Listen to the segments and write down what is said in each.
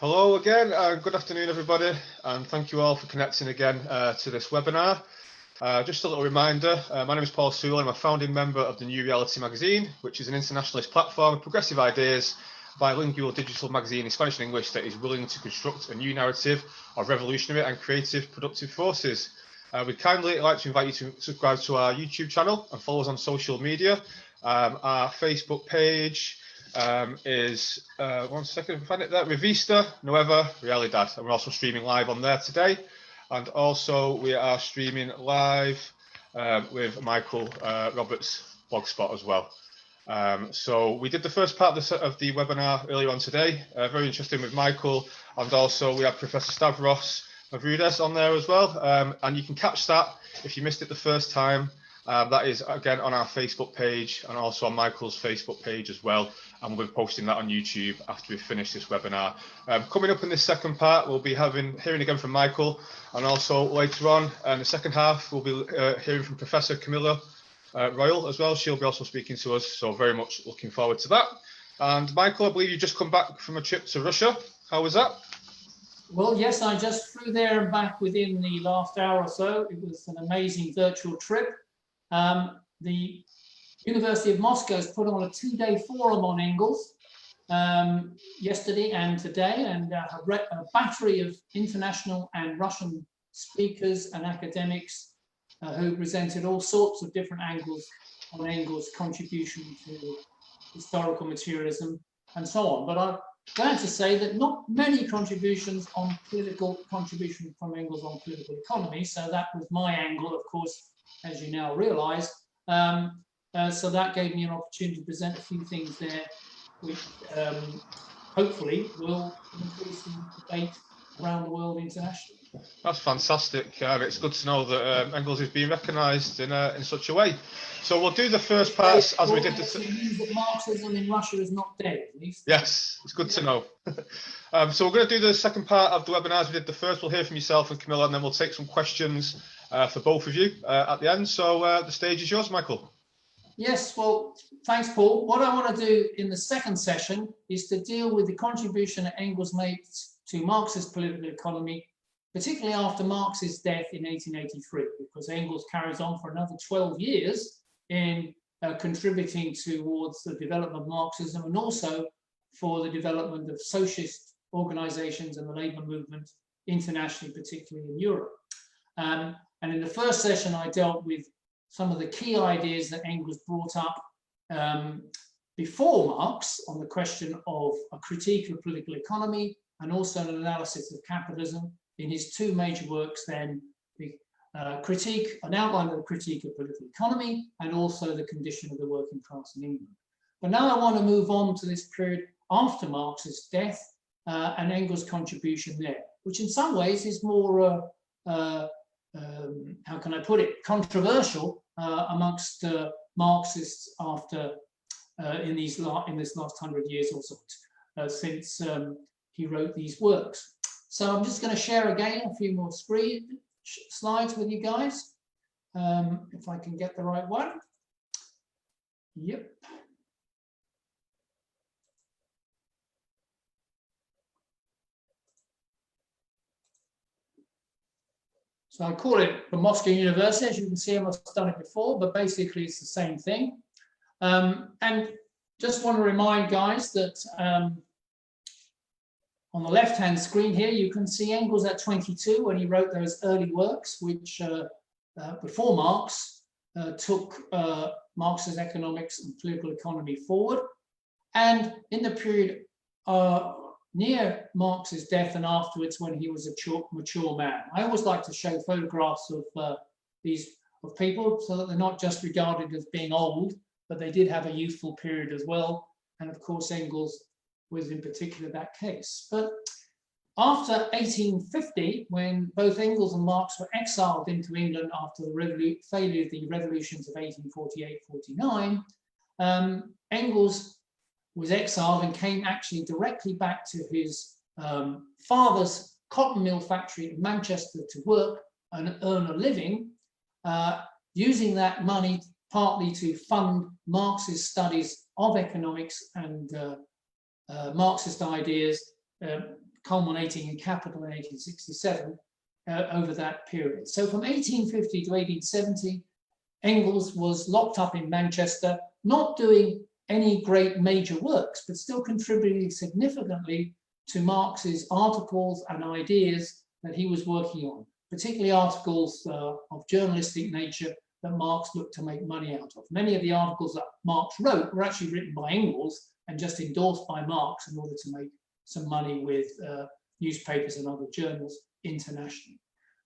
Hello again, good afternoon everybody, and thank you all for connecting again to this webinar. Just a little reminder, my name is Paul Sewell. I'm a founding member of the New Reality magazine, which is an internationalist platform of progressive ideas, bilingual digital magazine in Spanish and English that is willing to construct a new narrative of revolutionary and creative productive forces. We'd kindly like to invite you to subscribe to our YouTube channel and follow us on social media. Our Facebook page is one second, if I find it there, Revista Nueva Realidad, and we're also streaming live on there today, and also we are streaming live with Michael Roberts' blogspot as well. So we did the first part of the webinar earlier on today, very interesting with Michael, and also we have Professor Stavros Mavrides on there as well, and you can catch that if you missed it the first time. That is again on our Facebook page and also on Michael's Facebook page as well, and we'll be posting that on YouTube after we finish this webinar. Coming up in this second part, we'll be hearing again from Michael, and also later on in the second half we'll be hearing from Professor Camilla Royle as well. She'll be also speaking to us, so very much looking forward to that. And Michael, I believe you just come back from a trip to Russia. How was that? Well, yes, I just flew there and back within the last hour or so. It was an amazing virtual trip. The University of Moscow has put on a two-day forum on Engels yesterday and today, and a battery of international and Russian speakers and academics who presented all sorts of different angles on Engels' contribution to historical materialism and so on. But I'm glad to say that not many contributions on contribution from Engels on political economy. So that was my angle, of course, as you now realise. So that gave me an opportunity to present a few things there, which hopefully will increase the debate around the world internationally. That's fantastic. It's good to know that Engels is being recognised in such a way. So we'll do the first part as we did. It means that Marxism in Russia is not dead, at least. Yes, it's good to know. So we're going to do the second part of the webinar as we did the first. We'll hear from yourself and Camilla, and then we'll take some questions for both of you at the end. So the stage is yours, Michael. Yes, well, thanks, Paul. What I want to do in the second session is to deal with the contribution that Engels made to Marxist political economy, particularly after Marx's death in 1883, because Engels carries on for another 12 years in contributing towards the development of Marxism, and also for the development of socialist organizations and the labor movement internationally, particularly in Europe. And in the first session, I dealt with some of the key ideas that Engels brought up before Marx on the question of a critique of political economy and also an analysis of capitalism in his two major works, then the an outline of the critique of political economy and also the condition of the working class in England. But now I want to move on to this period after Marx's death and Engels' contribution there, which in some ways is more how can I put it, controversial amongst Marxists after in this last 100 years or so, since he wrote these works. So I'm just going to share again a few more slides with you guys, if I can get the right one. Yep. So I call it the Moscow University. As you can see, I must have done it before, but basically it's the same thing. And just want to remind guys that on the left-hand screen here, you can see Engels at 22 when he wrote those early works, which before Marx took Marx's economics and political economy forward. And in the period near Marx's death and afterwards, when he was a mature man. I always like to show photographs of of people so that they're not just regarded as being old, but they did have a youthful period as well. And of course, Engels was in particular that case. But after 1850, when both Engels and Marx were exiled into England after the failure of the revolutions of 1848-49, Engels was exiled and came actually directly back to his father's cotton mill factory in Manchester to work and earn a living, using that money partly to fund Marx's studies of economics and Marxist ideas culminating in Capital in 1867 over that period. So from 1850 to 1870, Engels was locked up in Manchester, not doing any great major works, but still contributing significantly to Marx's articles and ideas that he was working on, particularly articles of journalistic nature that Marx looked to make money out of. Many of the articles that Marx wrote were actually written by Engels and just endorsed by Marx in order to make some money with newspapers and other journals internationally.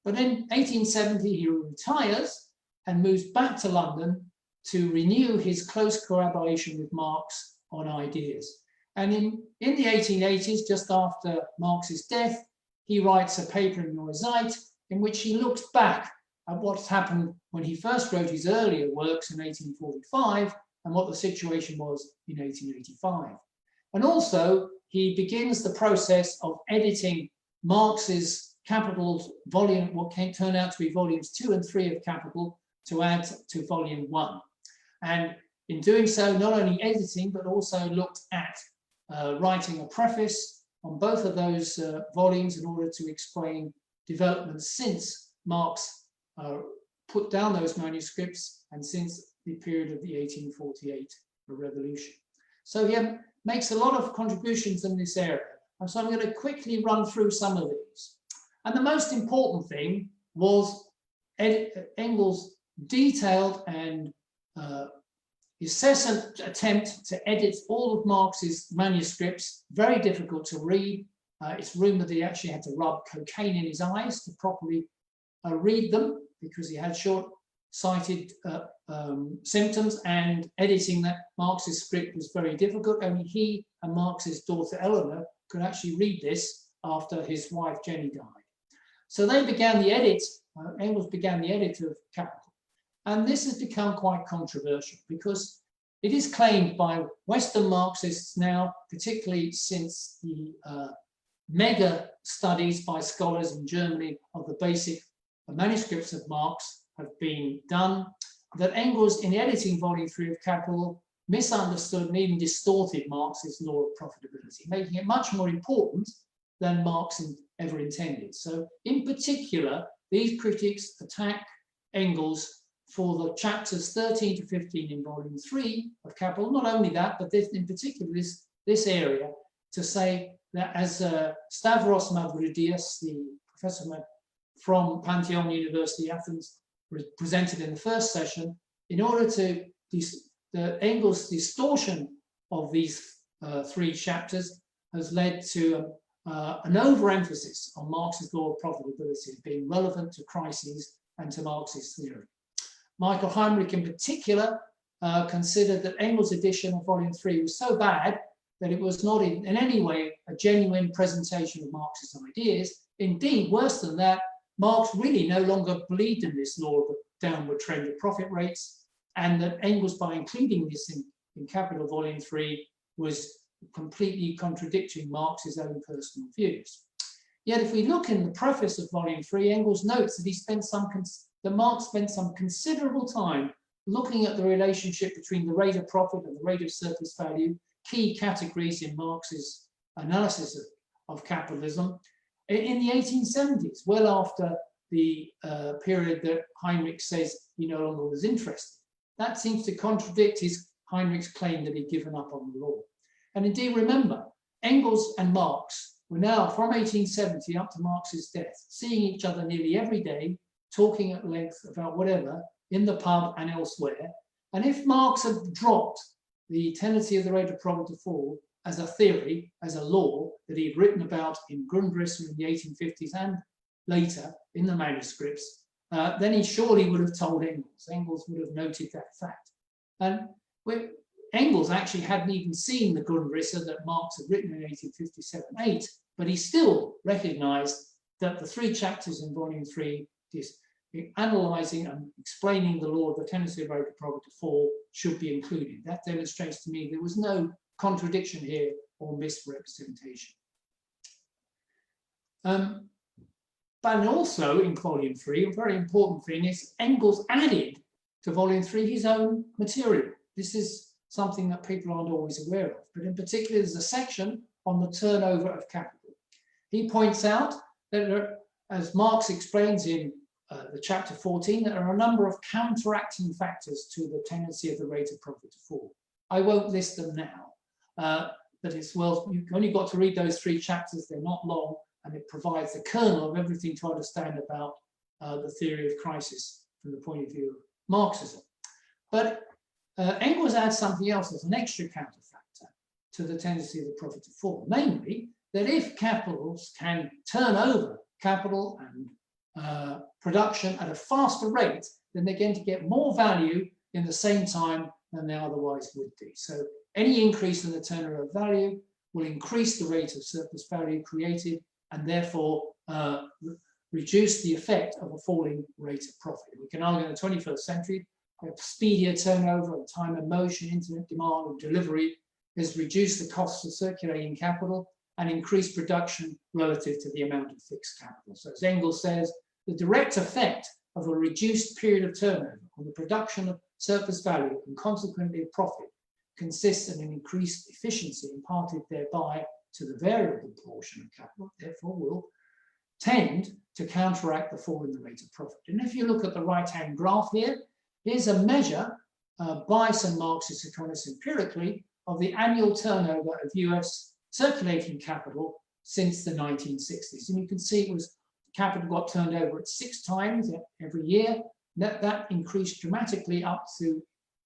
But in 1870, he retires and moves back to London to renew his close collaboration with Marx on ideas. And in the 1880s, just after Marx's death, he writes a paper in Neue Zeit in which he looks back at what's happened when he first wrote his earlier works in 1845 and what the situation was in 1885. And also, he begins the process of editing Marx's Capital's volume, what turned out to be volumes 2 and 3 of Capital, to add to volume 1. And in doing so, not only editing, but also looked at writing a preface on both of those volumes in order to explain developments since Marx put down those manuscripts and since the period of the 1848 revolution. So he makes a lot of contributions in this area. And so I'm going to quickly run through some of these. And the most important thing was Engels' detailed and incessant attempt to edit all of Marx's manuscripts, very difficult to read. It's rumored that he actually had to rub cocaine in his eyes to properly read them because he had short-sighted symptoms, and editing that Marx's script was very difficult. Only he and Marx's daughter Eleanor could actually read this after his wife Jenny died. So they began the edit, Engels began the edit of Capital. And this has become quite controversial because it is claimed by Western Marxists now, particularly since the mega studies by scholars in Germany of the basic manuscripts of Marx have been done, that Engels, in editing volume 3 of Capital, misunderstood and even distorted Marx's law of profitability, making it much more important than Marx ever intended. So in particular, these critics attack Engels for the chapters 13 to 15 in volume 3 of Capital. Not only that, but this, in particular this area, to say that as Stavros Mavridias, the professor from Pantheon University, Athens, presented in the first session, in order to the Engels' distortion of these 3 chapters has led to an overemphasis on Marx's law of profitability as being relevant to crises and to Marx's theory. Michael Heinrich in particular considered that Engels' edition of volume 3 was so bad that it was not in any way a genuine presentation of Marx's ideas. Indeed, worse than that, Marx really no longer believed in this law of the downward trend of profit rates, and that Engels, by including this in Capital volume 3, was completely contradicting Marx's own personal views. Yet if we look in the preface of volume 3, Engels notes that Marx spent some considerable time looking at the relationship between the rate of profit and the rate of surplus value, key categories in Marx's analysis of capitalism, in the 1870s, well after the period that Heinrich says he no longer was interested. That seems to contradict Heinrich's claim that he'd given up on the law. And indeed, remember, Engels and Marx were now, from 1870 up to Marx's death, seeing each other nearly every day, talking at length about whatever, in the pub and elsewhere. And if Marx had dropped the tendency of the rate of profit to fall as a theory, as a law that he'd written about in Grundrisse in the 1850s and later in the manuscripts, then he surely would have told Engels. Engels would have noted that fact. And Engels actually hadn't even seen the Grundrisse that Marx had written in 1857-8, but he still recognized that the 3 chapters in volume 3, analyzing and explaining the law of the tendency of rate of profit to fall, should be included. That demonstrates to me there was no contradiction here or misrepresentation. But also in volume 3, a very important thing is Engels added to volume 3 his own material. This is something that people aren't always aware of, but in particular there's a section on the turnover of capital. He points out that, as Marx explains in the chapter 14, there are a number of counteracting factors to the tendency of the rate of profit to fall. I won't list them now, but it's well, you've only got to read those 3 chapters, they're not long, and it provides the kernel of everything to understand about the theory of crisis from the point of view of Marxism. But Engels adds something else as an extra counterfactor to the tendency of the profit to fall, namely that if capitals can turn over capital and production at a faster rate, then they're going to get more value in the same time than they otherwise would do. So any increase in the turnover of value will increase the rate of surplus value created and therefore reduce the effect of a falling rate of profit. We can argue in the 21st century, speedier turnover and time and motion, internet demand and delivery has reduced the costs of circulating capital and increased production relative to the amount of fixed capital. So as Engels says, the direct effect of a reduced period of turnover on the production of surplus value and consequently of profit consists in an increased efficiency imparted thereby to the variable portion of capital, therefore will tend to counteract the fall in the rate of profit. And if you look at the right-hand graph here, here's a measure by some Marxist economists empirically of the annual turnover of US circulating capital since the 1960s. And you can see it was capital got turned over at 6 times every year. That increased dramatically up to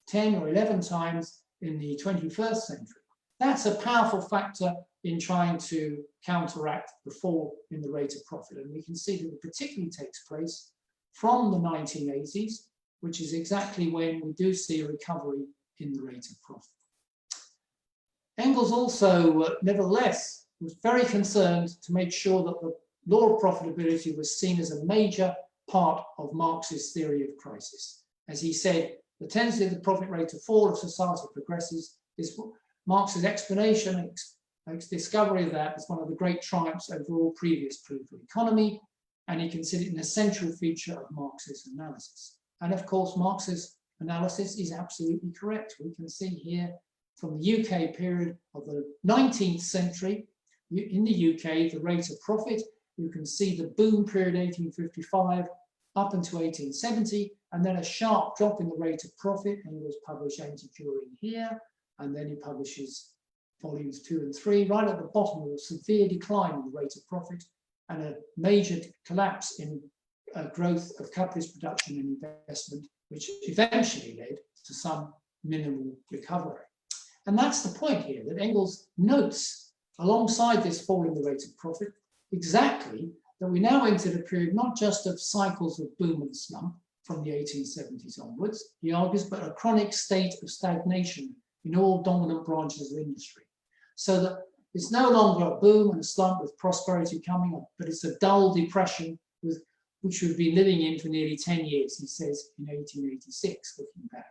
10 or 11 times in the 21st century. That's a powerful factor in trying to counteract the fall in the rate of profit. And we can see that it particularly takes place from the 1980s, which is exactly when we do see a recovery in the rate of profit. Engels also, nevertheless, was very concerned to make sure that the law of profitability was seen as a major part of Marx's theory of crisis. As he said, the tendency of the profit rate to fall as society progresses is Marx's explanation and discovery of that is one of the great triumphs over all previous political economy, and he considered it an essential feature of Marx's analysis. And of course, Marx's analysis is absolutely correct. We can see here from the UK period of the 19th century, in the UK, the rate of profit, you can see the boom period 1855 up until 1870, and then a sharp drop in the rate of profit, and he was published Anti-Curing here, and then he publishes volumes 2 and 3, right at the bottom of a severe decline in the rate of profit and a major collapse in growth of capitalist production and investment, which eventually led to some minimal recovery. And that's the point here, that Engels notes, alongside this fall in the rate of profit, exactly that we now entered a period not just of cycles of boom and slump from the 1870s onwards, he argues, but a chronic state of stagnation in all dominant branches of industry. So that it's no longer a boom and a slump with prosperity coming up, but it's a dull depression which we've been living in for nearly 10 years, he says in 1886, looking back.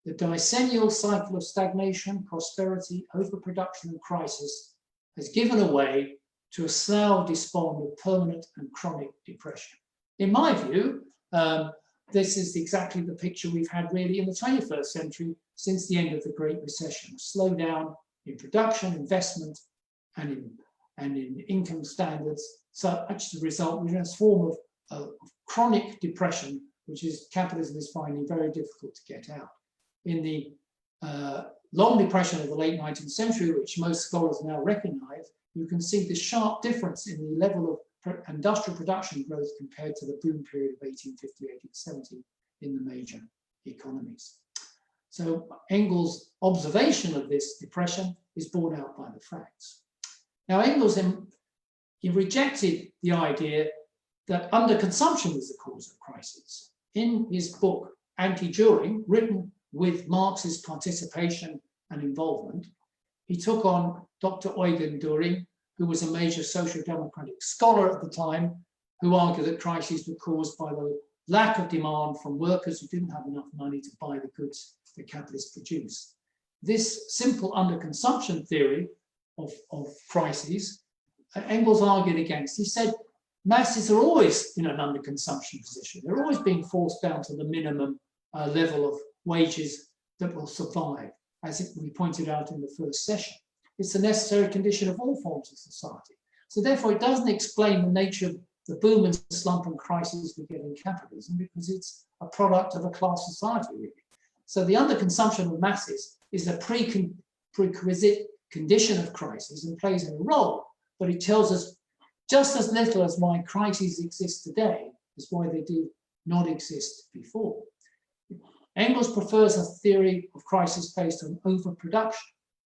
The decennial cycle of stagnation, prosperity, overproduction and crisis has given way to a slough despond of permanent and chronic depression. In my view, this is exactly the picture we've had really in the 21st century since the end of the Great Recession. A slowdown in production, investment, and in income standards. So actually the result is a form of chronic depression, which is capitalism is finding very difficult to get out. In the long depression of the late 19th century, which most scholars now recognize, you can see the sharp difference in the level of industrial production growth compared to the boom period of 1850-1870 in the major economies. So Engels' observation of this depression is borne out by the facts. Now Engels, he rejected the idea that underconsumption was the cause of crisis. In his book, Anti-Curing, written with Marx's participation and involvement, he took on Dr. Eugen Dühring, who was a major social democratic scholar at the time, who argued that crises were caused by the lack of demand from workers who didn't have enough money to buy the goods that capitalists produce. This simple underconsumption theory of crises, Engels argued against. He said, masses are always in an underconsumption position. They're always being forced down to the minimum level of wages that will survive, as we pointed out in the first session. It's a necessary condition of all forms of society. So therefore, it doesn't explain the nature of the boom and slump and crisis we get in capitalism, because it's a product of a class society, really. So the underconsumption of masses is a prerequisite condition of crisis and plays a role, but it tells us just as little as why crises exist today as why they did not exist before. Engels prefers a theory of crisis based on overproduction.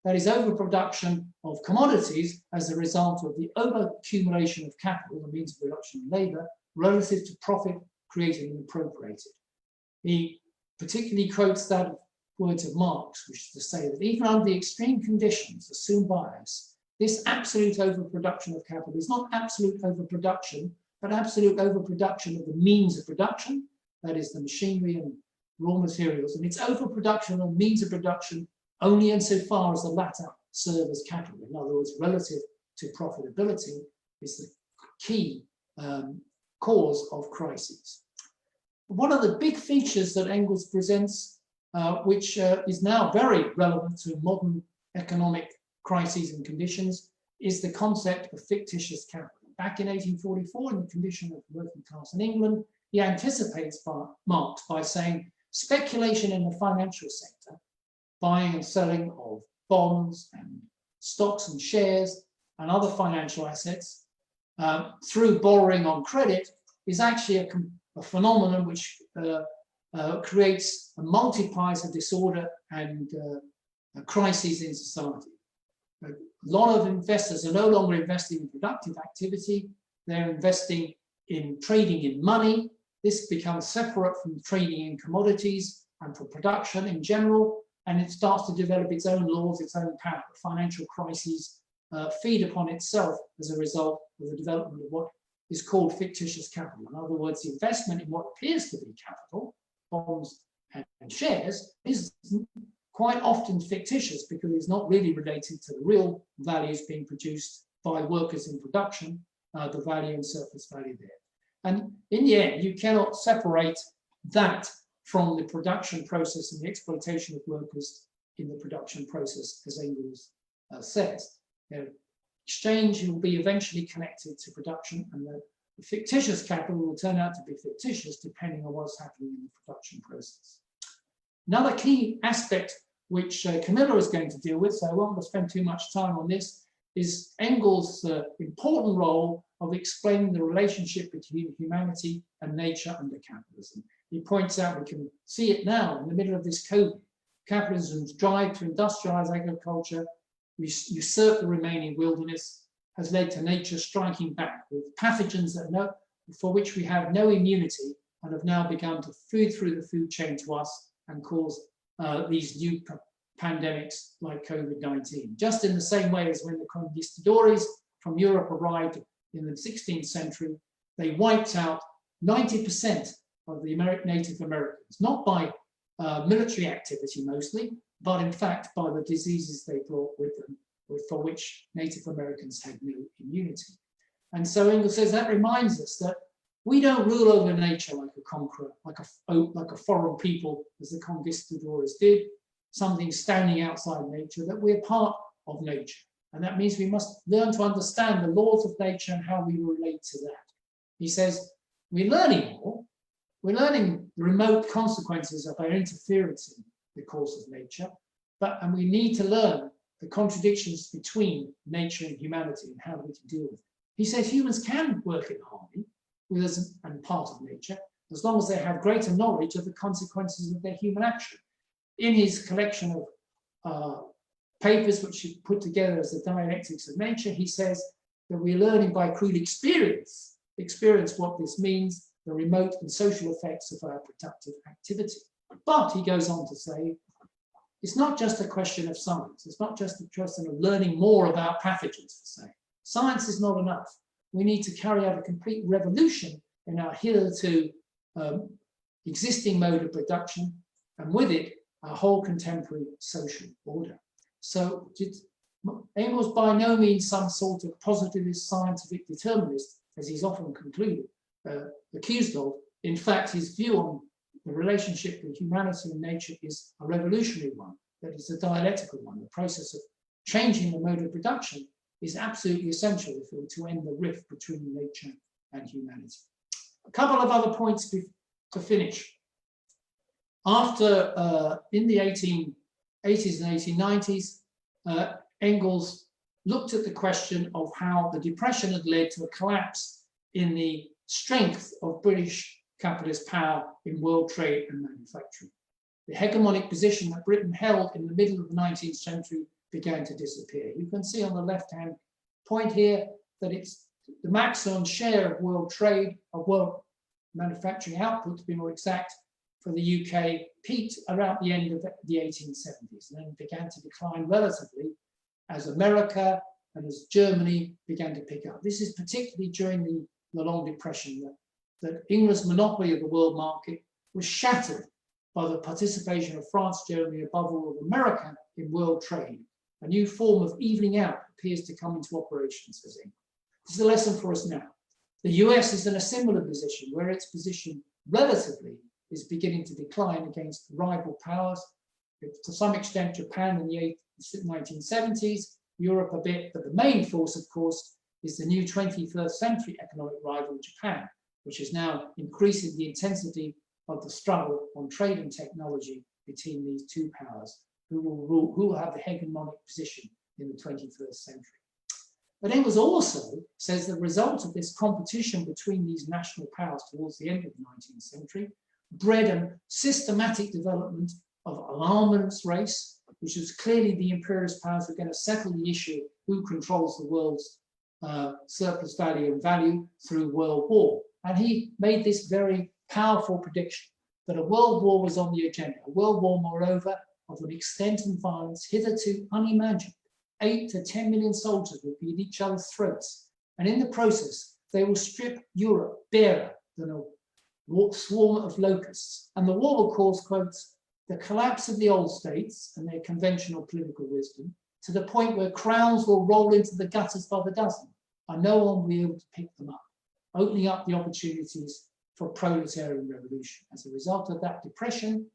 That is, overproduction of commodities as a result of the overaccumulation of capital, the means of production and labour, relative to profit created and appropriated. He particularly quotes that words of Marx, which is to say that even under the extreme conditions assumed by us, this absolute overproduction of capital is not absolute overproduction, but absolute overproduction of the means of production, that is the machinery and raw materials, and it's overproduction of means of production only insofar as the latter serve as capital. In other words, relative to profitability is the key cause of crises. One of the big features that Engels presents, which is now very relevant to modern economic crises and conditions, is the concept of fictitious capital. Back in 1844, in the condition of working class in England, he anticipates Marx by saying speculation in the financial sector, buying and selling of bonds and stocks and shares and other financial assets through borrowing on credit, is actually a phenomenon which creates and multiplies a disorder and a crisis in society. A lot of investors are no longer investing in productive activity, they're investing in trading in money. This becomes separate from trading in commodities and for production in general, and it starts to develop its own laws, its own power. Financial crises feed upon itself as a result of the development of what is called fictitious capital. In other words, the investment in what appears to be capital, bonds and shares, is quite often fictitious because it's not really related to the real values being produced by workers in production, the value and surplus value there. And in the end, you cannot separate that from the production process and the exploitation of workers in the production process, as Engels says. Exchange will be eventually connected to production, and the fictitious capital will turn out to be fictitious depending on what's happening in the production process. Another key aspect which Camilla is going to deal with, so I won't spend too much time on this, is Engels' important role of explaining the relationship between humanity and nature under capitalism. He points out, we can see it now in the middle of this COVID, capitalism's drive to industrialize agriculture, usurp the remaining wilderness, has led to nature striking back with pathogens for which we have no immunity and have now begun to feed through the food chain to us and cause these new pandemics like COVID-19. Just in the same way as when the conquistadores from Europe arrived in the 16th century, they wiped out 90% of the Native Americans, not by military activity mostly, but in fact by the diseases they brought with them, for which Native Americans had no immunity. And so Engels says that reminds us that we don't rule over nature like a conqueror, like a foreign people, as the conquistadors did, something standing outside nature, that we're part of nature. And that means we must learn to understand the laws of nature and how we relate to that. He says, we're learning more. We're learning the remote consequences of our interference in the course of nature, and we need to learn the contradictions between nature and humanity and how we can deal with it. He says humans can work in harmony with us and part of nature, as long as they have greater knowledge of the consequences of their human action. In his collection of papers, which he put together as the dialectics of nature, he says that we're learning by crude experience what this means, the remote and social effects of our productive activity. But he goes on to say, it's not just a question of science. It's not just a question of learning more about pathogens, per se. Science is not enough. We need to carry out a complete revolution in our hitherto existing mode of production, and with it, our whole contemporary social order. So Engels by no means some sort of positivist scientific determinist, as he's often accused of. In fact, his view on the relationship with humanity and nature is a revolutionary one, that is a dialectical one, the process of changing the mode of production is absolutely essential if we're to end the rift between nature and humanity. A couple of other points to finish. After, in the 1880s and 1890s, Engels looked at the question of how the Depression had led to a collapse in the strength of British capitalist power in world trade and manufacturing. The hegemonic position that Britain held in the middle of the 19th century began to disappear. You can see on the left-hand point here that it's the maximum share of world trade, of world manufacturing output, to be more exact, for the UK peaked around the end of the 1870s and then began to decline relatively as America and as Germany began to pick up. This is particularly during the Long Depression that England's monopoly of the world market was shattered by the participation of France, Germany, above all of America in world trade. A new form of evening out appears to come into operation, says Engels. This is a lesson for us now. The US is in a similar position where its position relatively is beginning to decline against rival powers. To some extent, Japan in the 1970s, Europe a bit, but the main force, of course, is the new 21st century economic rival, Japan, which is now increasing the intensity of the struggle on trade and technology between these two powers, who will have the hegemonic position in the 21st century. But Engels also says the result of this competition between these national powers towards the end of the 19th century bred a systematic development of an armaments race, which was clearly the imperialist powers were going to settle the issue who controls the world's surplus value and value through world war. And he made this very powerful prediction that a world war was on the agenda, a world war, moreover, of an extent and violence hitherto unimagined. 8 to 10 million soldiers will be at each other's throats, and in the process, they will strip Europe barer than a swarm of locusts. And the war will cause, quotes, the collapse of the old states and their conventional political wisdom to the point where crowns will roll into the gutters by the dozen, and no one will be able to pick them up, opening up the opportunities for proletarian revolution. As a result of that depression,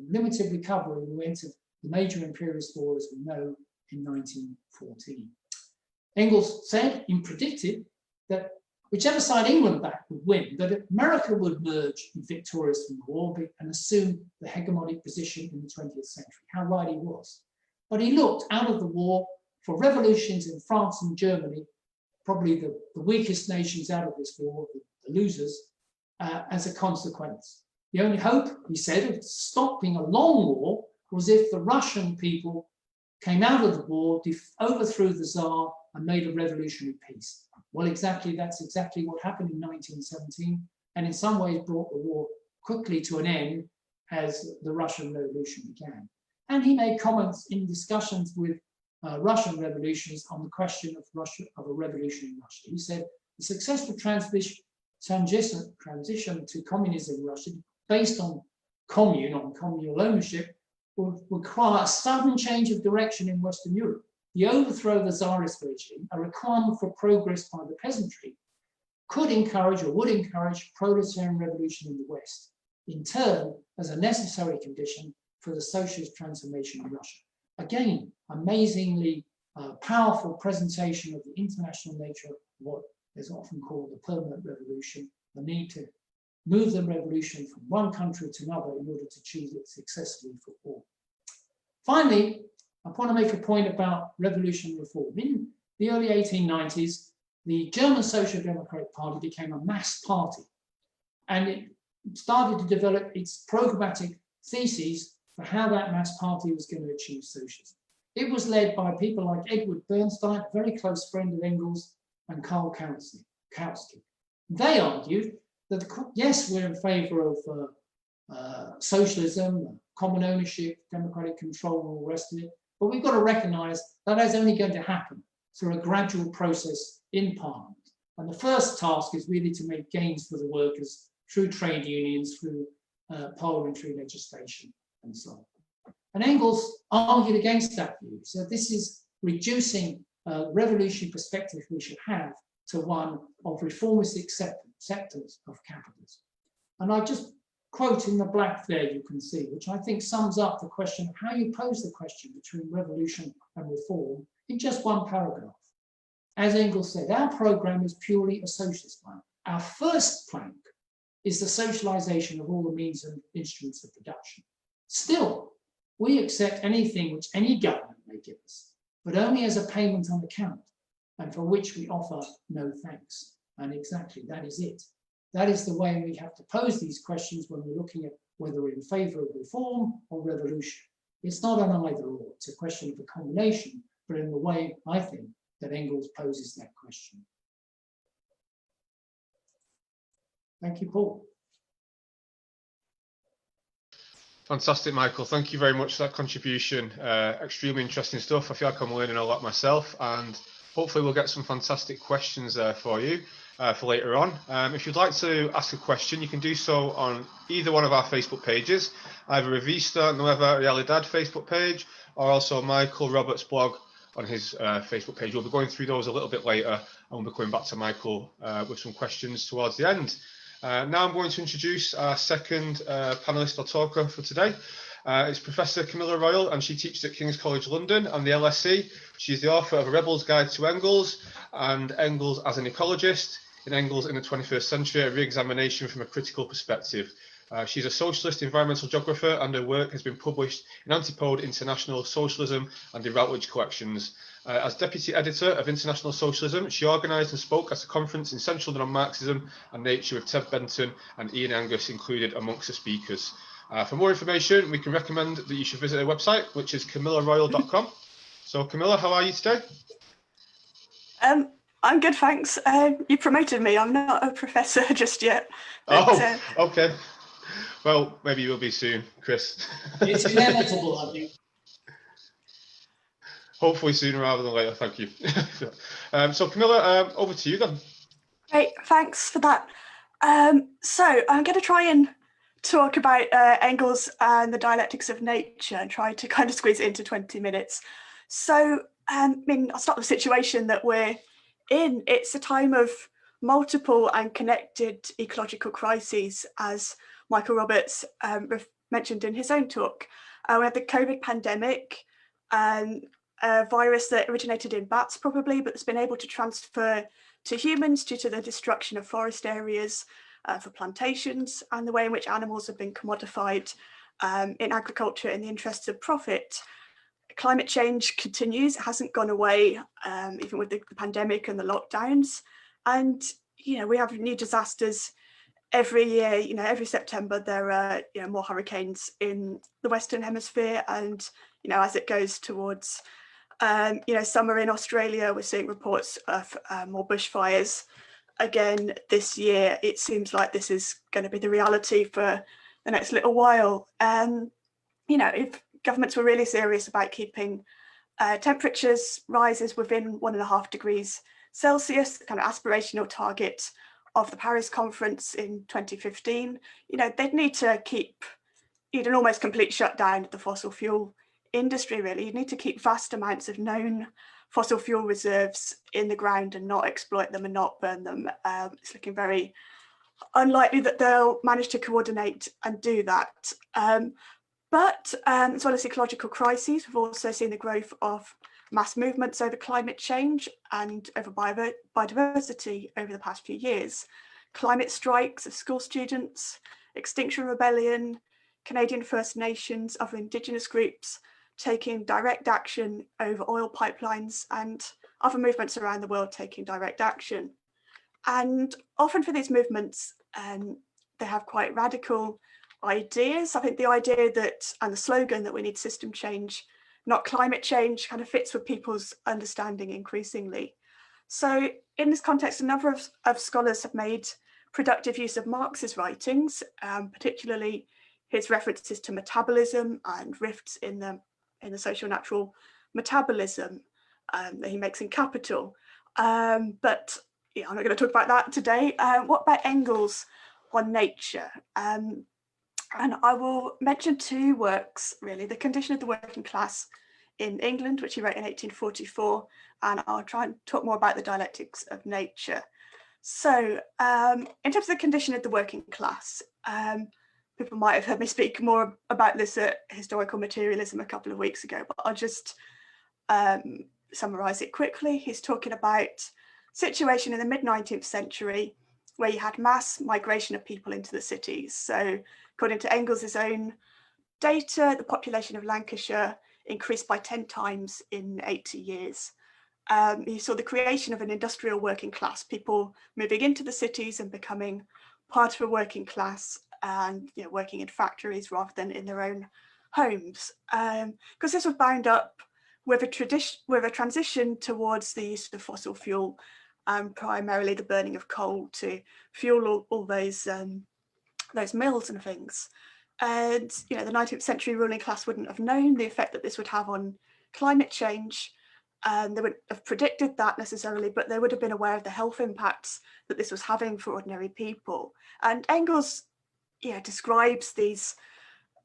limited recovery, we entered the major imperialist war as we know in 1914. Engels said and predicted that whichever side England backed would win, that America would emerge victorious from the war and assume the hegemonic position in the 20th century. How right he was. But he looked out of the war for revolutions in France and Germany, probably the weakest nations out of this war, the losers, as a consequence. The only hope, he said, of stopping a long war was if the Russian people came out of the war, overthrew the Tsar, and made a revolutionary peace. Well, that's exactly what happened in 1917, and in some ways brought the war quickly to an end as the Russian Revolution began. And he made comments in discussions with Russian revolutionists on the question of a revolution in Russia. He said the successful transition to communism in Russia, based on communal ownership, would require a sudden change of direction in Western Europe. The overthrow of the Tsarist regime, a requirement for progress by the peasantry, would encourage proletarian revolution in the West, in turn as a necessary condition for the socialist transformation in Russia. Again, amazingly powerful presentation of the international nature of what is often called the permanent revolution, the need to move the revolution from one country to another in order to achieve it successfully for all. Finally, I want to make a point about revolutionary reform. In the early 1890s, the German Social Democratic Party became a mass party, and it started to develop its programmatic theses for how that mass party was going to achieve socialism. It was led by people like Edward Bernstein, a very close friend of Engels, and Karl Kautsky. They argued that, yes, we're in favor of socialism, common ownership, democratic control, and all the rest of it, but we've got to recognize that is only going to happen through a gradual process in Parliament. And the first task is really to make gains for the workers through trade unions, through parliamentary legislation, and so on. And Engels argued against that view. So this is reducing revolutionary perspective we should have to one of reformist acceptance of capitalism. And I just quote in the black there you can see, which I think sums up the question of how you pose the question between revolution and reform in just one paragraph. as Engels said, our program is purely a socialist plan. Our first plank is the socialization of all the means and instruments of production. Still, we accept anything which any government may give us, but only as a payment on account, and for which we offer no thanks. And exactly, that is it. That is the way we have to pose these questions when we're looking at whether we're in favor of reform or revolution. It's not an either or, it's a question of a combination, but in the way, I think, that Engels poses that question. Thank you, Paul. Fantastic, Michael. Thank you very much for that contribution. Extremely interesting stuff. I feel like I'm learning a lot myself, and hopefully we'll get some fantastic questions there for you for later on. If you'd like to ask a question, you can do so on either one of our Facebook pages, either Revista Nueva Realidad Facebook page, or also Michael Roberts' blog on his Facebook page. We'll be going through those a little bit later, and we'll be coming back to Michael with some questions towards the end. Now I'm going to introduce our second panellist or talker for today. It's Professor Camilla Royle, and she teaches at King's College London and the LSE. She's the author of A Rebel's Guide to Engels and Engels as an Ecologist, in Engels in the 21st Century, a re-examination from a critical perspective. She's a socialist environmental geographer, and her work has been published in Antipode International Socialism and the Routledge collections. As deputy editor of International Socialism, she organised and spoke at a conference in Central London on Marxism and Nature with Ted Benton and Ian Angus included amongst the speakers. For more information, we can recommend that you should visit her website, which is camillaroyle.com. So Camilla, how are you today? I'm good, thanks. You promoted me. I'm not a professor just yet. But, okay. Well, maybe you will be soon, Chris. It's inevitable, I think. Hopefully sooner rather than later, thank you. So Camilla, over to you then. Great, thanks for that. So I'm going to try and talk about Engels and the dialectics of nature and try to kind of squeeze it into 20 minutes. So, I mean, I'll start with the situation that we're in. It's a time of multiple and connected ecological crises, as Michael Roberts mentioned in his own talk. We had the COVID pandemic, a virus that originated in bats probably, but has been able to transfer to humans due to the destruction of forest areas for plantations and the way in which animals have been commodified in agriculture in the interests of profit. Climate change continues, it hasn't gone away, even with the pandemic and the lockdowns. And, you know, we have new disasters every year. You know, every September there are, you know, more hurricanes in the Western Hemisphere. And, you know, as it goes towards, you know, summer in Australia, we're seeing reports of more bushfires. Again, this year, it seems like this is going to be the reality for the next little while. You know, if governments were really serious about keeping temperatures rises within 1.5 degrees Celsius, the kind of aspirational target of the Paris conference in 2015, you know, they'd need to keep an almost complete shutdown of the fossil fuel industry, really. You'd need to keep vast amounts of known fossil fuel reserves in the ground and not exploit them and not burn them. It's looking very unlikely that they'll manage to coordinate and do that. But as well as ecological crises, we've also seen the growth of mass movements over climate change and over biodiversity over the past few years. Climate strikes of school students, Extinction Rebellion, Canadian First Nations, other Indigenous groups taking direct action over oil pipelines, and other movements around the world taking direct action. And often for these movements, they have quite radical ideas. I think the idea that, and the slogan that we need system change, not climate change, kind of fits with people's understanding increasingly. So in this context, a number of scholars have made productive use of Marx's writings, particularly his references to metabolism and rifts in the social natural metabolism that he makes in Capital. But yeah, I'm not going to talk about that today. What about Engels on nature? And I will mention two works, really: The Condition of the Working Class in England, which he wrote in 1844, and I'll try and talk more about the dialectics of nature. So in terms of the condition of the working class, people might have heard me speak more about this at Historical Materialism a couple of weeks ago, but I'll just summarize it quickly, he's talking about situation in the mid-19th century where you had mass migration of people into the cities. So according to Engels' own data, the population of Lancashire increased by 10 times in 80 years. He saw the creation of an industrial working class, people moving into the cities and becoming part of a working class and working in factories rather than in their own homes. Because this was bound up with a transition towards the use of fossil fuel, primarily the burning of coal to fuel all those mills and things. And the 19th century ruling class wouldn't have known the effect that this would have on climate change. They wouldn't have predicted that necessarily, but they would have been aware of the health impacts that this was having for ordinary people. And Engels describes these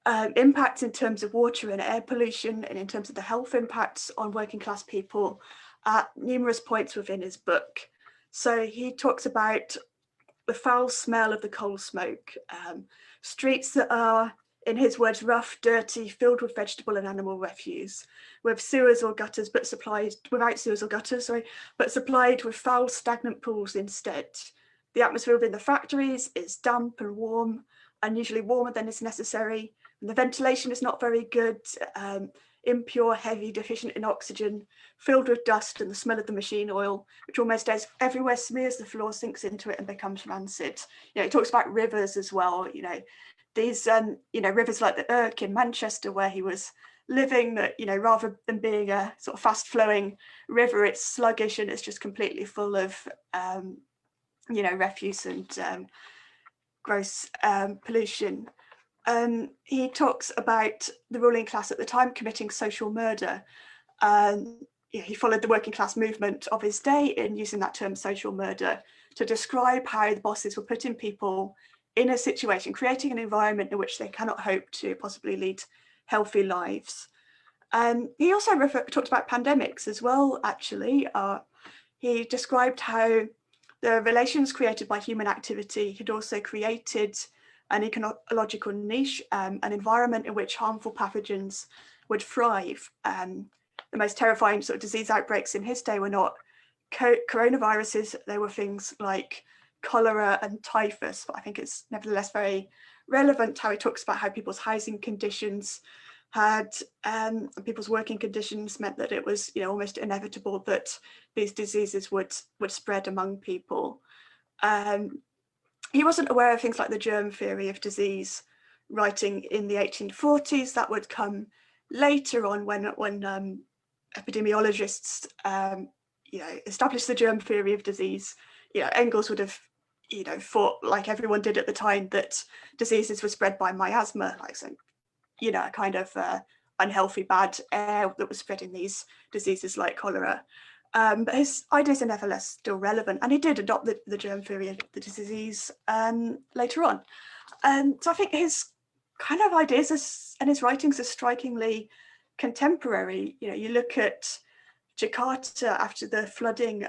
impacts in terms of water and air pollution and in terms of the health impacts on working class people at numerous points within his book. So he talks about the foul smell of the coal smoke, streets that are, in his words, rough, dirty, filled with vegetable and animal refuse, with sewers or gutters, but supplied without sewers or gutters, but supplied with foul, stagnant pools instead. The atmosphere within the factories is damp and warm, unusually warmer than is necessary. And the ventilation is not very good, impure, heavy, deficient in oxygen, filled with dust and the smell of the machine oil, which almost everywhere smears the floor, sinks into it and becomes rancid. He talks about rivers as well, these rivers like the Irk in Manchester where he was living, that rather than being a sort of fast flowing river, it's sluggish and it's just completely full of refuse and gross pollution. He talks about the ruling class at the time committing social murder. He followed the working class movement of his day in using that term social murder to describe how the bosses were putting people in a situation, creating an environment in which they cannot hope to possibly lead healthy lives. He also talked about pandemics as well, actually. He described how the relations created by human activity had also created an ecological niche, an environment in which harmful pathogens would thrive. The most terrifying sort of disease outbreaks in his day were not coronaviruses, they were things like cholera and typhus, but I think it's nevertheless very relevant how he talks about how people's housing conditions people's working conditions meant that it was almost inevitable that these diseases would spread among people. He wasn't aware of things like the germ theory of disease writing in the 1840s. That would come later on when epidemiologists established the germ theory of disease. Engels would have thought, like everyone did at the time, that diseases were spread by miasma, like some a kind of unhealthy bad air that was spreading these diseases like cholera. But his ideas are nevertheless still relevant, and he did adopt the germ theory of the disease later on. So I think his kind of ideas and his writings are strikingly contemporary. You look at Jakarta after the flooding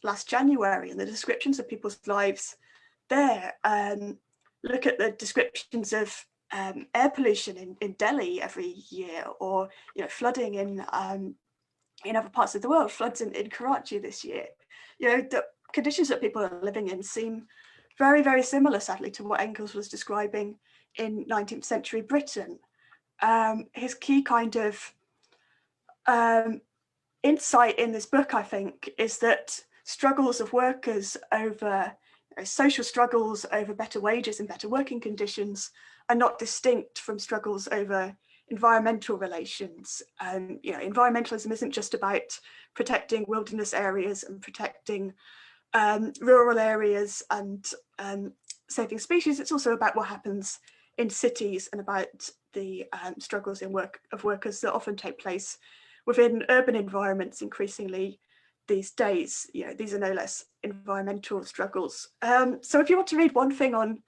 last January and the descriptions of people's lives there. Look at the descriptions of air pollution in Delhi every year, or flooding in other parts of the world, floods in Karachi this year. The conditions that people are living in seem very, very similar, sadly, to what Engels was describing in 19th century Britain. His key kind of insight in this book, I think, is that struggles of workers over social struggles over better wages and better working conditions are not distinct from struggles over environmental relations. Environmentalism isn't just about protecting wilderness areas and protecting rural areas and saving species. It's also about what happens in cities and about the struggles of workers that often take place within urban environments increasingly these days. These are no less environmental struggles. So if you want to read one thing on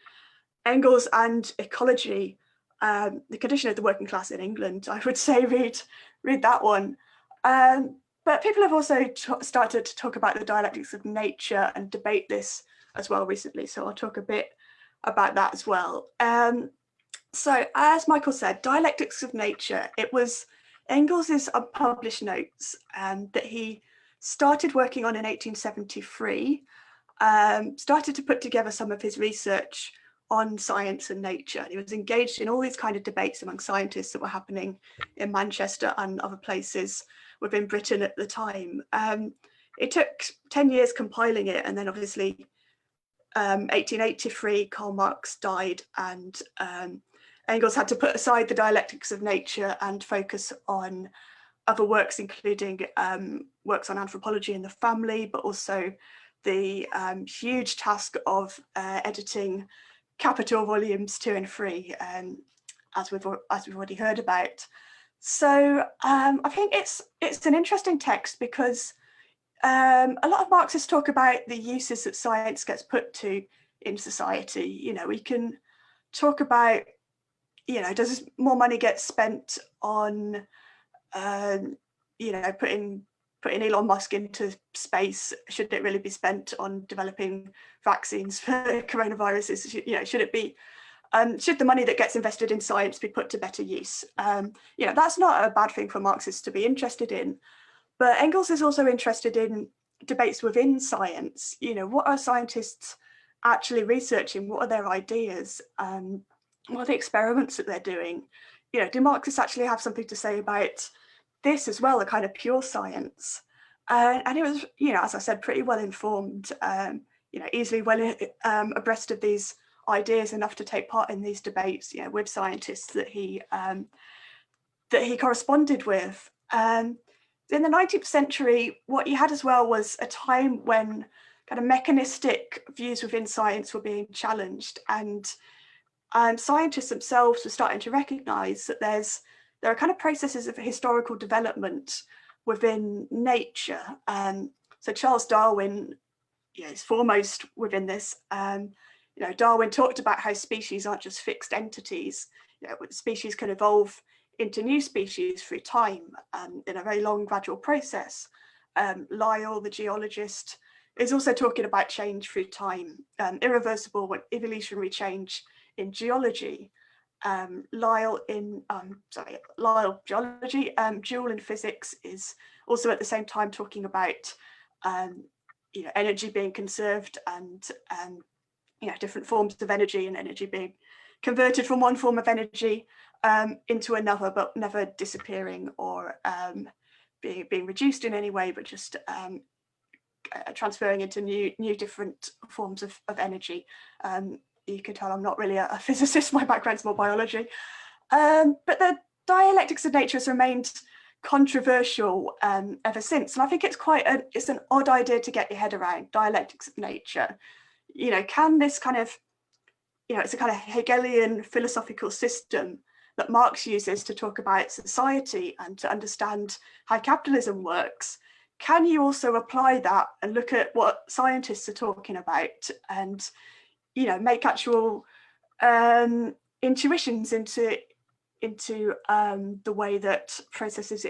Engels and ecology, the condition of the working class in England, I would say read that one. But people have also started to talk about the dialectics of nature and debate this as well recently. So I'll talk a bit about that as well. So as Michael said, dialectics of nature, it was Engels' unpublished notes that he started working on in 1873, started to put together some of his research on science and nature. He was engaged in all these kind of debates among scientists that were happening in Manchester and other places within Britain at the time. It took 10 years compiling it, and then obviously 1883, Karl Marx died, and Engels had to put aside the dialectics of nature and focus on other works, including works on anthropology and the family, but also the huge task of editing Capital volumes 2 and 3, as we've already heard about. So I think it's an interesting text because a lot of Marxists talk about the uses that science gets put to in society. You know, we can talk about, you know, does more money get spent on, you know, putting Elon Musk into space? Should it really be spent on developing vaccines for coronaviruses? You know, should it be, should the money that gets invested in science be put to better use? You know, that's not a bad thing for Marxists to be interested in. But Engels is also interested in debates within science. You know, what are scientists actually researching? What are their ideas? What are the experiments that they're doing? You know, do Marxists actually have something to say about this as well, a kind of pure science? And it was, you know, as I said, pretty well informed, you know, easily well abreast of these ideas, enough to take part in these debates, you know, with scientists that he corresponded with. In the 19th century, what you had as well was a time when kind of mechanistic views within science were being challenged, and scientists themselves were starting to recognise that there are kind of processes of historical development within nature. So Charles Darwin, you know, is foremost within this. You know, Darwin talked about how species aren't just fixed entities. You know, species can evolve into new species through time in a very long gradual process. Lyell, the geologist, is also talking about change through time, irreversible evolutionary change in geology. Lyell geology, Joule in physics is also at the same time talking about you know, energy being conserved and you know, different forms of energy and energy being converted from one form of energy into another, but never disappearing or being reduced in any way, but just transferring into new different forms of energy. You can tell I'm not really a physicist, my background's more biology. But the dialectics of nature has remained controversial ever since. And I think it's an odd idea to get your head around, dialectics of nature. You know, can this kind of, you know, it's a kind of Hegelian philosophical system that Marx uses to talk about society and to understand how capitalism works. Can you also apply that and look at what scientists are talking about and, you know, make actual intuitions into the way that processes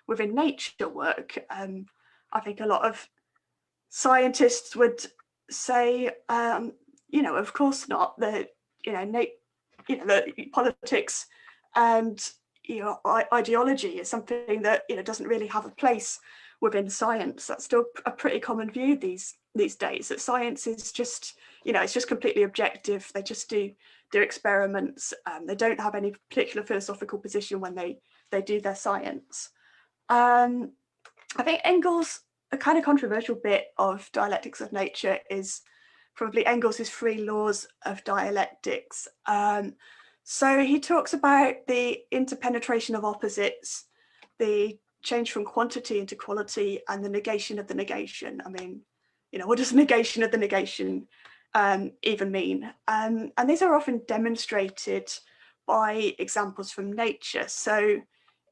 within nature work? I think a lot of scientists would say, you know, of course not. That, you know, the politics and, you know, ideology is something that, you know, doesn't really have a place within science. That's still a pretty common view these days, that science is just, you know, it's just completely objective. They just do experiments. They don't have any particular philosophical position when they do their science. I think Engels, a kind of controversial bit of dialectics of nature is probably Engels' 3 laws of dialectics. So he talks about the interpenetration of opposites, the change from quantity into quality, and the negation of the negation. I mean, you know, what does negation of the negation even mean? And these are often demonstrated by examples from nature. So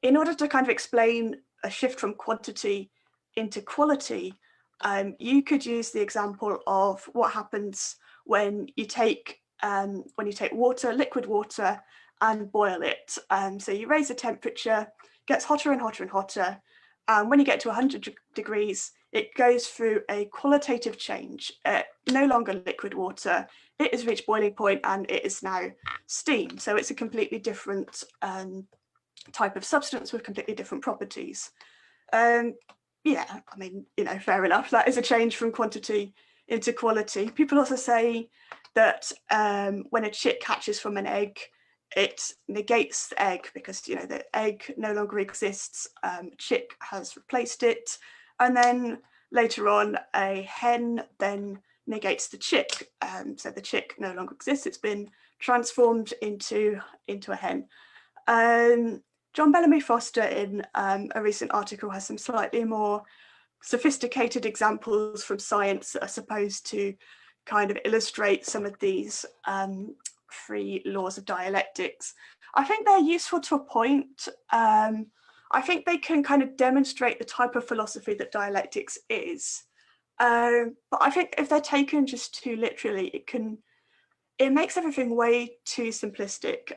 in order to kind of explain a shift from quantity into quality, you could use the example of what happens when you take water, liquid water, and boil it. So you raise the temperature, gets hotter and hotter and hotter. When you get to 100 degrees, it goes through a qualitative change. No longer liquid water, it has reached boiling point and it is now steam. So it's a completely different type of substance with completely different properties. Yeah, I mean, fair enough. That is a change from quantity into quality. People also say that when a chick hatches from an egg, it negates the egg because the egg no longer exists. Chick has replaced it, and then later on, a hen then negates the chick. So the chick no longer exists. It's been transformed into a hen. John Bellamy Foster, in a recent article, has some slightly more sophisticated examples from science that are supposed to kind of illustrate some of these free laws of dialectics. I think they're useful to a point. I think they can kind of demonstrate the type of philosophy that dialectics is. But I think if they're taken just too literally, it makes everything way too simplistic.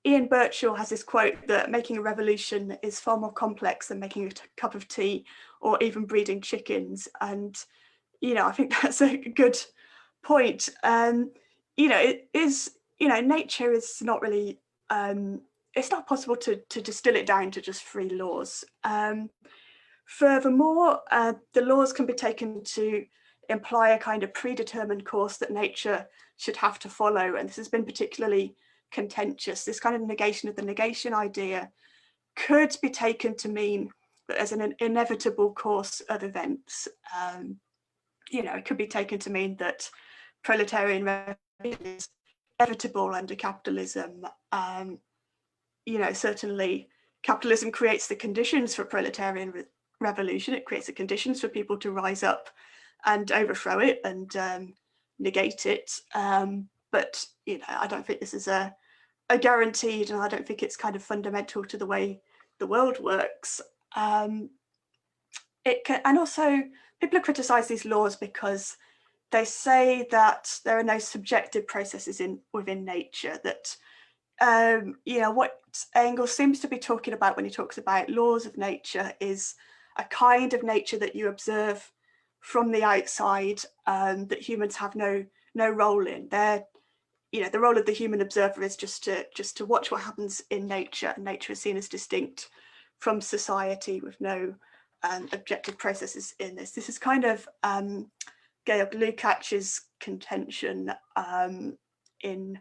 Ian Birchall has this quote that making a revolution is far more complex than making a cup of tea or even breeding chickens. And, I think that's a good point. It is, nature is not really, it's not possible to distill it down to just three laws. Furthermore, the laws can be taken to imply a kind of predetermined course that nature should have to follow. And this has been particularly contentious. This kind of negation of the negation idea could be taken to mean that there's an inevitable course of events. It could be taken to mean that proletarian revolution is inevitable under capitalism. Certainly capitalism creates the conditions for proletarian revolution. It creates the conditions for people to rise up and overthrow it and negate it. But I don't think this is a guaranteed, and I don't think it's kind of fundamental to the way the world works. And also people criticize these laws because they say that there are no subjective processes within nature, that what Engels seems to be talking about when he talks about laws of nature is a kind of nature that you observe from the outside, that humans have no role in. The role of the human observer is just to watch what happens in nature, and nature is seen as distinct from society with no objective processes in this. This is kind of Georg Lukács's contention in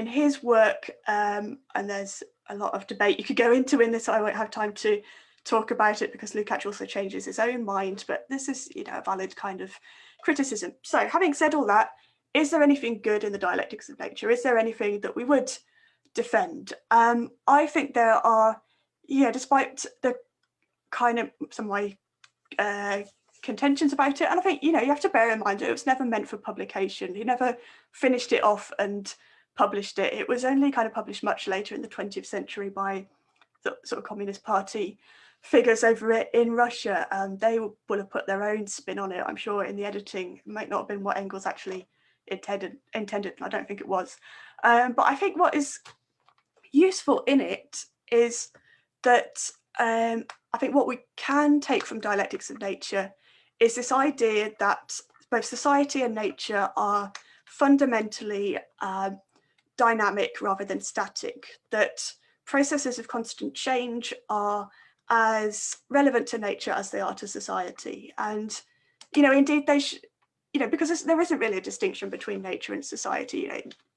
his work, and there's a lot of debate you could go into in this. I won't have time to talk about it because Lukács also changes his own mind, but this is a valid kind of criticism. So having said all that, is there anything good in the dialectics of nature? Is there anything that we would defend? I think there are, despite the kind of some of my contentions about it, and I think you have to bear in mind that it was never meant for publication. He never finished it off and published it. It was only kind of published much later in the 20th century by the sort of Communist Party figures over it in Russia, and they will have put their own spin on it. I'm sure in the editing it might not have been what Engels actually intended. I don't think it was, but I think what is useful in it is that I think what we can take from dialectics of nature is this idea that both society and nature are fundamentally dynamic rather than static, that processes of constant change are as relevant to nature as they are to society. And indeed they should, because there isn't really a distinction between nature and society.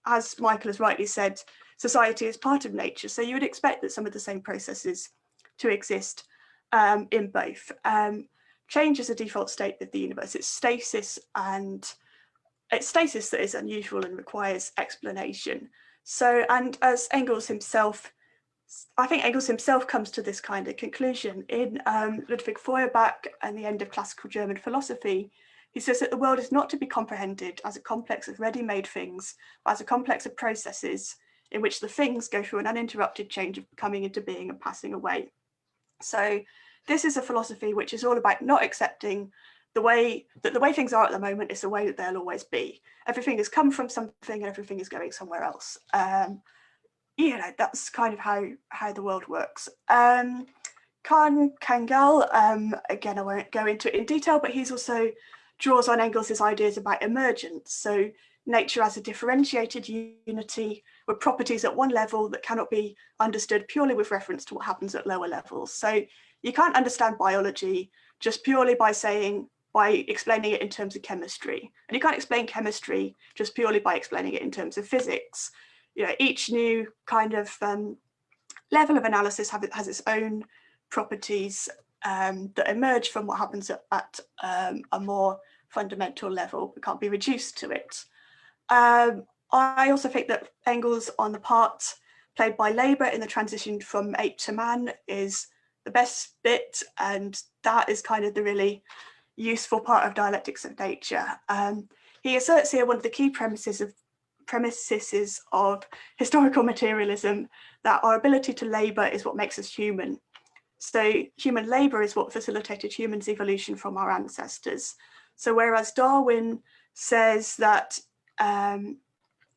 As Michael has rightly said, society is part of nature, so you would expect that some of the same processes to exist in both. Change is a default state of the universe. It's stasis, and it's stasis that is unusual and requires explanation. So, and as Engels himself, I think Engels himself comes to this kind of conclusion in Ludwig Feuerbach and the End of Classical German Philosophy. He says that the world is not to be comprehended as a complex of ready-made things, but as a complex of processes in which the things go through an uninterrupted change of coming into being and passing away. So this is a philosophy which is all about not accepting the way things are at the moment is the way that they'll always be. Everything has come from something and everything is going somewhere else. That's kind of how the world works. Kangal, again, I won't go into it in detail, but he's also draws on Engels' ideas about emergence. So nature as a differentiated unity with properties at one level that cannot be understood purely with reference to what happens at lower levels. So you can't understand biology just purely by explaining it in terms of chemistry. And you can't explain chemistry just purely by explaining it in terms of physics. You know, each new kind of level of analysis has its own properties that emerge from what happens at a more fundamental level. We can't be reduced to it. I also think that Engels on the part played by labour in the transition from ape to man is the best bit, and that is kind of the really useful part of dialectics of nature. He asserts here one of the key premises of historical materialism, that our ability to labour is what makes us human. So human labour is what facilitated humans' evolution from our ancestors. So whereas Darwin says that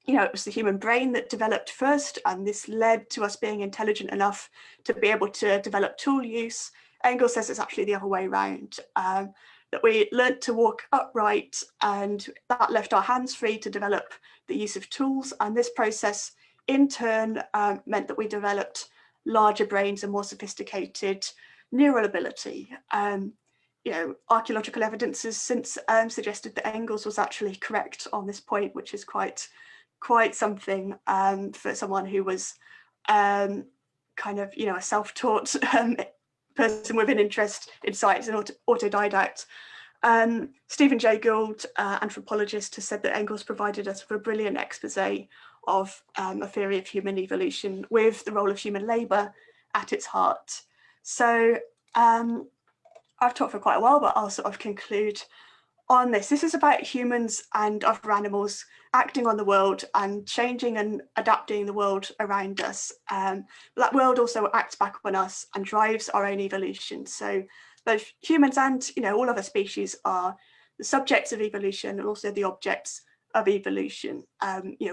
it was the human brain that developed first, and this led to us being intelligent enough to be able to develop tool use, Engels says it's actually the other way around, that we learnt to walk upright, and that left our hands free to develop the use of tools. And this process in turn meant that we developed larger brains and more sophisticated neural ability. Archaeological evidence has since suggested that Engels was actually correct on this point, which is quite something for someone who was a self-taught person with an interest in science and autodidact. Stephen Jay Gould, anthropologist, has said that Engels provided us with a brilliant expose of a theory of human evolution with the role of human labour at its heart. So I've talked for quite a while, but I'll sort of conclude on this. This is about humans and other animals acting on the world and changing and adapting the world around us. That world also acts back on us and drives our own evolution. So both humans and all other species are the subjects of evolution and also the objects of evolution.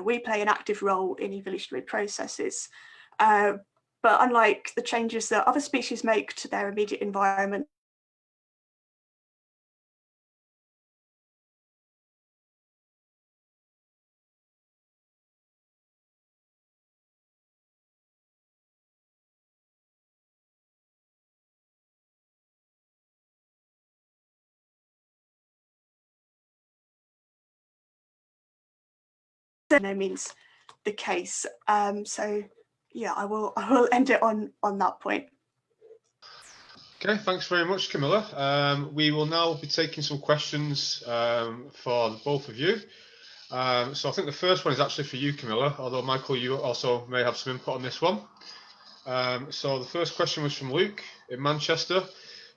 We play an active role in evolutionary processes. But unlike the changes that other species make to their immediate environment, no means the case. So yeah, I will end it on that point. Okay, thanks very much, Camilla. We will now be taking some questions for both of you. So I think the first one is actually for you, Camilla, although Michael, you also may have some input on this one. So the first question was from Luke in Manchester,